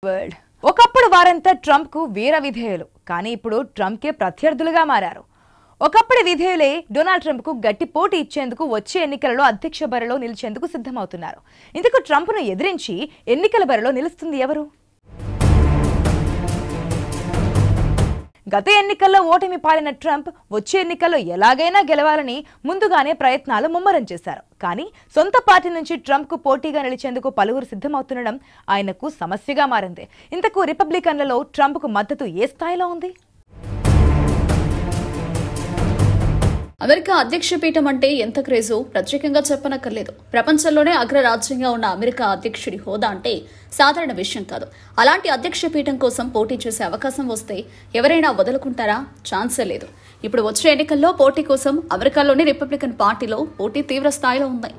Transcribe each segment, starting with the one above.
World ఒకప్పుడు వారంతా Trump కు వీర విధేయులు కానీ ఇప్పుడు ట్రంప్ కే ప్రత్యర్థులుగా మారారు. ఒకప్పుడు విధేయులే డొనాల్డ్ ట్రంప్ కు గట్టి పోటీ ఇచ్చేందుకు వచ్చే ఎన్నికలలో అధ్యక్ష బరిలో నిలిచేందుకు సిద్ధమవుతున్నారు. ఇందుకు ట్రంప్ ను ఎదిరించి ఎన్నికల బరిలో నిలుస్తుంది ఎవరు? గత ఎన్నికల్లో ఓటమి పాలిన ట్రంప్ వచ్చే ఎన్నికల్లో ఎలాగైనా గెలవాలని ముందుగానే ప్రయత్నాలు ముమ్మరం చేశారు. కానీ సొంత పార్టీ నుంచి ట్రంప్ కు పోటీగా నిలిచేందుకు పలువురు సిద్ధమవుతుండడం ఆయనకు సమస్యగా మారింది. ఇంతకు రిపబ్లికన్లలో ట్రంప్ కు మద్దతు ఏ స్థాయిలో ఉంది? అమెరికా అధ్యక్ష పీఠం అంటే ఎంత క్రేజో ప్రత్యేకంగా చెప్పనక్కర్లేదు. ప్రపంచంలోనే అగ్రరాజ్యంగా ఉన్న అమెరికా అధ్యక్షుడి హోదా అంటే సాధారణ విషయం కాదు. అలాంటి అధ్యక్ష పీఠం కోసం పోటీ చేసే అవకాశం వస్తే ఎవరైనా వదులుకుంటారా? ఛాన్సే లేదు. ఇప్పుడు వచ్చే ఎన్నికల్లో పోటీ కోసం అమెరికాలోని రిపబ్లికన్ పార్టీలో పోటీ తీవ్ర స్థాయిలో ఉంది.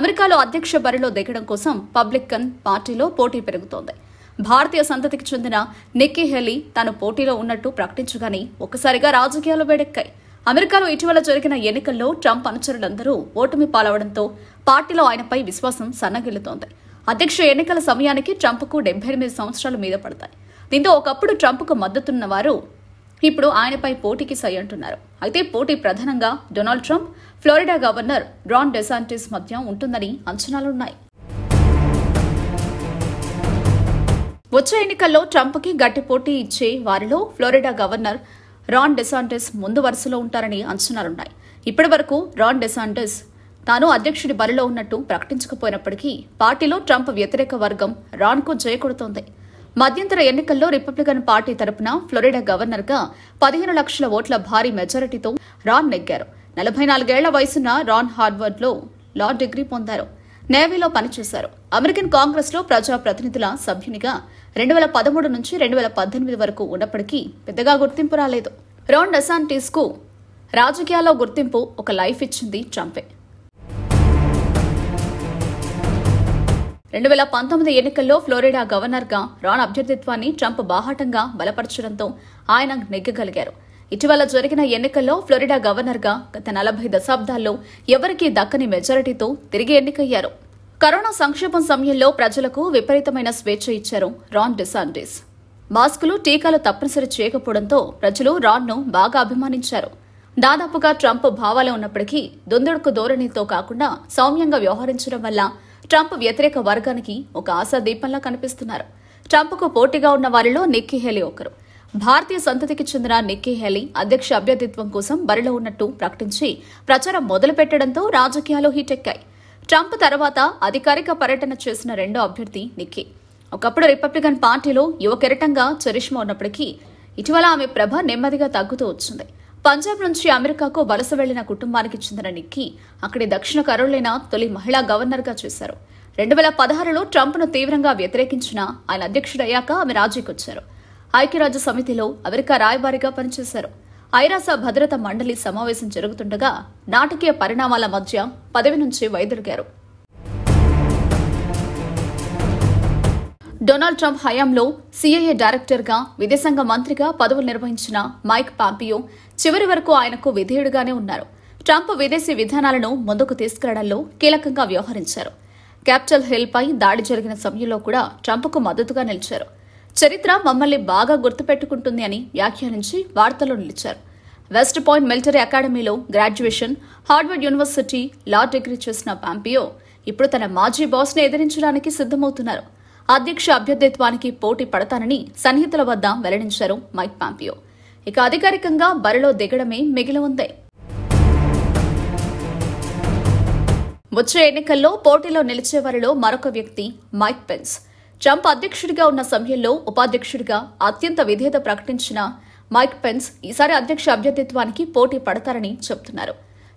అమెరికాలో అధ్యక్ష బరిలో దిగడం కోసం రిపబ్లికన్ పార్టీలో పోటీ పెరుగుతోంది. భారతీయ సంతతికి చెందిన నిక్కీ హేలీ తాను పోటీలో ఉన్నట్టు ప్రకటించగానే ఒక్కసారిగా రాజకీయాలు వేడెక్కాయి. అమెరికాలో ఇటీవల జరిగిన ఎన్నికల్లో ట్రంప్ అనుచరులందరూ ఓటమి పాలవడంతో పార్టీలో ఆయనపై విశ్వాసం సన్నగిల్లుతోంది. అధ్యక్ష ఎన్నికల సమయానికి ట్రంప్కు 78 సంవత్సరాలు మీద పడతాయి. దీంతో ఒకప్పుడు ట్రంప్కు మద్దతున్న వారు ఇప్పుడు ఆయనపై పోటీకి సై అంటున్నారు. అయితే పోటీ ప్రధానంగా Donald Trump, Florida governor Ron DeSantis మధ్య ఉంటుందని అంచనాలున్నాయి. వచ్చే ఎన్నికల్లో ట్రంప్కి గట్టి పోటీ ఇచ్చే వారిలో ఫ్లోరిడా గవర్నర్ రాన్ డెసాంటిస్ ముందు వరుసలో ఉంటారని అంచనాలున్నాయి. ఇప్పటి వరకు రాన్ డెసాంటిస్ తాను అధ్యక్షుడి బరిలో ఉన్నట్టు ప్రకటించకపోయినప్పటికీ పార్టీలో ట్రంప్ వ్యతిరేక వర్గం రాన్కు జయకొడుతోంది. మధ్యంతర ఎన్నికల్లో రిపబ్లికన్ పార్టీ తరపున ఫ్లోరిడా గవర్నర్గా 15 లక్షల ఓట్ల భారీ మెజారిటీతో రాన్ నెగ్గారు. 44 ఏళ్ల వయసున్న రాన్ హార్వర్డ్లో లా డిగ్రీ పొందారు. నేవీలో పనిచేశారు. అమెరికన్ కాంగ్రెస్లో ప్రజాప్రతినిధుల సభ్యునిగా 2013 నుంచి 2018 వరకు ఉన్నప్పటికీ పెద్దగా గుర్తింపు రాలేదు. రాన్ డెసాంటిస్ కు రాజకీయాల్లో గుర్తింపు ఒక లైఫ్ ఇచ్చింది ట్రంపే. 2019 ఎన్నికల్లో ఫ్లోరిడా గవర్నర్ గా రాన్ అభ్యర్థిత్వాన్ని ట్రంప్ బాహాటంగా బలపరచడంతో ఆయన నెగ్గగలిగారు. ఇటీవల జరిగిన ఎన్నికల్లో ఫ్లోరిడా గవర్నర్ గా గత 40 దశాబ్దాల్లో ఎవరికీ దక్కని మెజారిటీతో తిరిగి ఎన్నికయ్యారు. కరోనా సంక్షోభం సమయంలో ప్రజలకు విపరీతమైన స్వేచ్ఛ ఇచ్చారు రాన్ డెసాంటిస్. మాస్కులు, టీకాలు తప్పనిసరి చేయకపోవడంతో ప్రజలు రాన్ను బాగా అభిమానించారు. దాదాపుగా ట్రంప్ భావాలే ఉన్నప్పటికీ దుందుడుకు ధోరణితో కాకుండా సౌమ్యంగా వ్యవహరించడం వల్ల ట్రంప్ వ్యతిరేక వర్గానికి ఒక ఆశాదీపంలా కనిపిస్తున్నారు. ట్రంప్కు పోటీగా ఉన్న వారిలో నిక్కీ హేలీ ఒకరు. భారతీయ సంతతికి చెందిన నిక్కీ హేలీ అధ్యక్ష అభ్యర్థిత్వం కోసం బరిలో ఉన్నట్టు ప్రకటించి ప్రచారం మొదలుపెట్టడంతో రాజకీయాలు హీటెక్కాయి. ట్రంప్ తర్వాత అధికారిక పర్యటన చేసిన రెండో అభ్యర్థి నిక్కీ. ఒకప్పుడు రిపబ్లికన్ పార్టీలో యువ కెరటంగా చరిష్మా ఉన్నప్పటికీ ఇటీవల ఆమె ప్రభ నెమ్మదిగా తగ్గుతూ వచ్చింది. పంజాబ్ నుంచి అమెరికాకు వలస వెళ్లిన కుటుంబానికి చెందిన నిక్కీ అక్కడి దక్షిణ కరోలినా తొలి మహిళా గవర్నర్గా చేశారు. 2016లో ట్రంప్ను తీవ్రంగా వ్యతిరేకించిన ఆయన అధ్యక్షుడయ్యాక ఆమె రాజీకొచ్చారు. ఐక్యరాజ్య సమితిలో అమెరికా రాయబారిగా పనిచేశారు. ఐరాస భద్రతా మండలి సమావేశం జరుగుతుండగా నాటకీయ పరిణామాల మధ్య పదవి నుంచి వైదొలిగారు. డొనాల్డ్ ట్రంప్ హయాంలో సిఐఏ డైరెక్టర్గా, విదేశాంగ మంత్రిగా పదవులు నిర్వహించిన మైక్ పాంపియో చివరి వరకు ఆయనకు విధేయుడుగానే ఉన్నారు. ట్రంప్ విదేశీ విధానాలను ముందుకు తీసుకెళ్లడంలో కీలకంగా వ్యవహరించారు. క్యాపిటల్ హిల్ పై దాడి జరిగిన సమయంలో కూడా ట్రంప్కు మద్దతుగా నిలిచారు. చరిత్ర మమ్మల్ని బాగా గుర్తుపెట్టుకుంటుంది అని వ్యాఖ్యానించి వార్తల్లో నిలిచారు. వెస్ట్ పాయింట్ మిలిటరీ అకాడమీలో graduation, Harvard university law degree చేసిన పాంపియో ఇప్పుడు తన మాజీ బాస్ని ఎదిరించడానికి సిద్ధమవుతున్నారు. అధ్యక్ష అభ్యర్థిత్వానికి పోటీ పడతానని సన్నిహితుల వద్ద వెల్లడించారు మైక్ పాంపియో. ఇక అధికారికంగా బరిలో దిగడమే మిగిలి ఉంది. వచ్చే ఎన్నికల్లో పోటీలో నిలిచే వారిలో మరొక వ్యక్తి మైక్ పెన్స్. ట్రంప్ అధ్యక్షుడిగా ఉన్న సమయంలో ఉపాధ్యక్షుడిగా అత్యంత విధేయత ప్రకటించిన మైక్ పెన్స్ ఈసారి అధ్యక్ష అభ్యర్థిత్వానికి పోటీ పడతారని చెబుతున్నారు.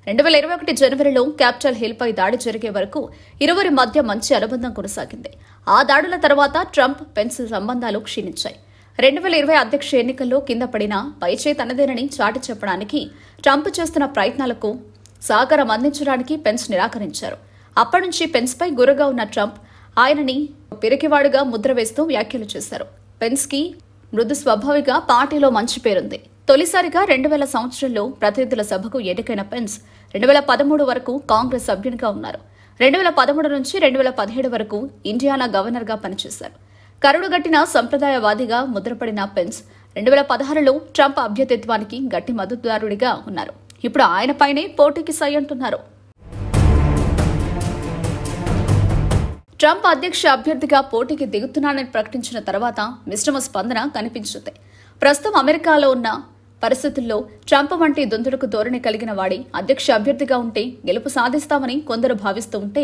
2021 జనవరిలో క్యాపిటల్ హిల్ పై దాడి జరిగే వరకు ఇరువురి మధ్య మంచి అనుబంధం కొనసాగింది. ఆ దాడుల తర్వాత ట్రంప్, పెన్స్ సంబంధాలు క్షీణించాయి. 2020 అధ్యక్ష ఎన్నికల్లో కింద పడిన పైచే తనదేనని చాటి చెప్పడానికి ట్రంప్ చేస్తున్న ప్రయత్నాలకు సహకారం అందించడానికి పెన్స్ నిరాకరించారు. అప్పటి నుంచి పెన్స్ పై గురగా ఉన్న ట్రంప్ ఆయనని పిరికివాడుగా ముద్ర వేస్తూ వ్యాఖ్యలు చేశారు. పెన్స్ కి మృదు స్వభావిగా పార్టీలో మంచి పేరుంది. తొలిసారిగా 2000 సంవత్సరంలో ప్రతినిధుల సభకు ఎన్నికైన పెన్స్ 2013 వరకు కాంగ్రెస్ సభ్యునిగా ఉన్నారు. 2013 నుంచి 2017 వరకు ఇండియానా గవర్నర్గా పనిచేశారు. కరుడుగట్టిన సంప్రదాయవాదిగా ముద్రపడిన పెన్స్ 2016లో ట్రంప్ అభ్యర్థిత్వానికి గట్టి మద్దతుదారుడిగా ఉన్నారు. ఇప్పుడు ఆయనపైనే పోటీకి సై అంటున్నారు. ట్రంప్ అధ్యక్ష అభ్యర్థిగా పోటీకి దిగుతున్నానని ప్రకటించిన తర్వాత మిశ్రమ స్పందన కనిపించింది. ప్రస్తుతం అమెరికాలో ఉన్న పరిస్థితుల్లో ట్రంప్ వంటి దుందుడుకు ధోరణి కలిగిన వాడి అధ్యక్ష అభ్యర్థిగా ఉంటే గెలుపు సాధిస్తామని కొందరు భావిస్తూ ఉంటే,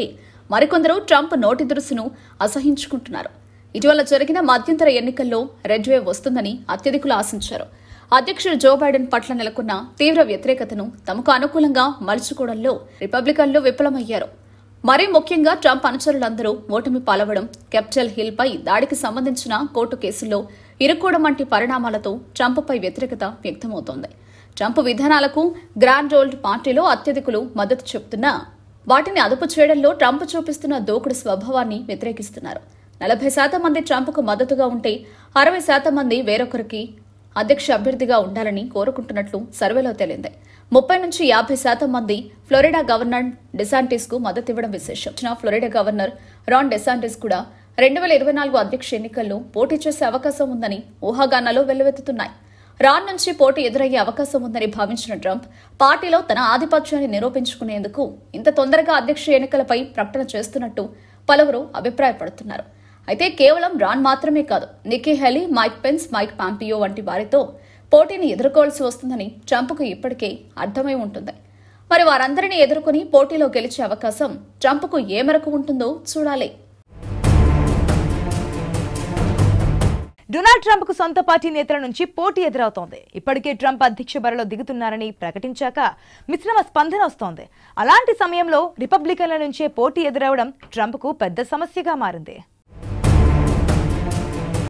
మరికొందరు ట్రంప్ నోటి దురుసును అసహించుకుంటున్నారు. ఇటీవల జరిగిన మధ్యంతర ఎన్నికల్లో రెడ్ వేవ్ వస్తుందని అత్యధికులు ఆశించారు. అధ్యక్షుడు జో బైడెన్ పట్ల నెలకొన్న తీవ్ర వ్యతిరేకతను తమకు అనుకూలంగా మలుచుకోవడంలో రిపబ్లికన్లు విఫలమయ్యారు. మరీ ముఖ్యంగా ట్రంప్ అనుచరులందరూ ఓటమి పాలవడం, క్యాపిటల్ హిల్ పై దాడికి సంబంధించిన కోర్టు కేసుల్లో ఇరుక్కోవడం వంటి పరిణామాలతో ట్రంప్పై వ్యతిరేకత వ్యక్తమవుతోంది. ట్రంప్ విధానాలకు గ్రాండ్ ఓల్డ్ పార్టీలో అత్యధికులు మద్దతు చెబుతున్నా వాటిని అదుపు చేయడంలో ట్రంప్ చూపిస్తున్న దూకుడు స్వభావాన్ని వ్యతిరేకిస్తున్నారు. 40% మంది ట్రంప్కు మద్దతుగా ఉంటే 60% మంది వేరొకరికి అధ్యక్ష అభ్యర్థిగా ఉండాలని కోరుకుంటున్నట్లు సర్వేలో తేలింది. 30 నుంచి 50% మంది ఫ్లోరిడా గవర్నర్ డెసాంటిస్ కు మద్దతివ్వడం విశేషం. ఫ్లోరిడా గవర్నర్ రాన్ డెసాంటిస్ కూడా 2024 అధ్యక్ష ఎన్నికల్లో పోటీ చేసే అవకాశం ఉందని ఊహాగానాలు వెల్లువెత్తుతున్నాయి. రాన్ నుంచి పోటీ ఎదురయ్యే అవకాశం ఉందని భావించిన ట్రంప్ పార్టీలో తన ఆధిపత్యాన్ని నిరూపించుకునేందుకు ఇంత తొందరగా అధ్యక్ష ఎన్నికలపై ప్రకటన చేస్తున్నట్టు పలువురు అభిప్రాయపడుతున్నారు. అయితే కేవలం రాన్ మాత్రమే కాదు, Nikki Haley, Mike Pence, Mike Pompeo వంటి వారితో పోటీని ఎదుర్కోవాల్సి వస్తుందని ట్రంప్కు ఇప్పటికే అర్థమై ఉంటుంది. మరి వారందరినీ ఎదుర్కొని పోటీలో గెలిచే అవకాశం ట్రంప్కు ఏ మేరకు ఉంటుందో చూడాలి. డొనాల్డ్ ట్రంప్ కు సొంత పార్టీ నేతల నుంచి పోటీ ఎదురవుతోంది. ఇప్పటికే ట్రంప్ అధ్యక్ష బరిలో దిగుతున్నారని ప్రకటించాక మిశ్రమ స్పందన వస్తోంది. అలాంటి సమయంలో రిపబ్లికన్ల నుంచే పోటీ ఎదురవడం ట్రంప్ కు పెద్ద సమస్యగా మారింది.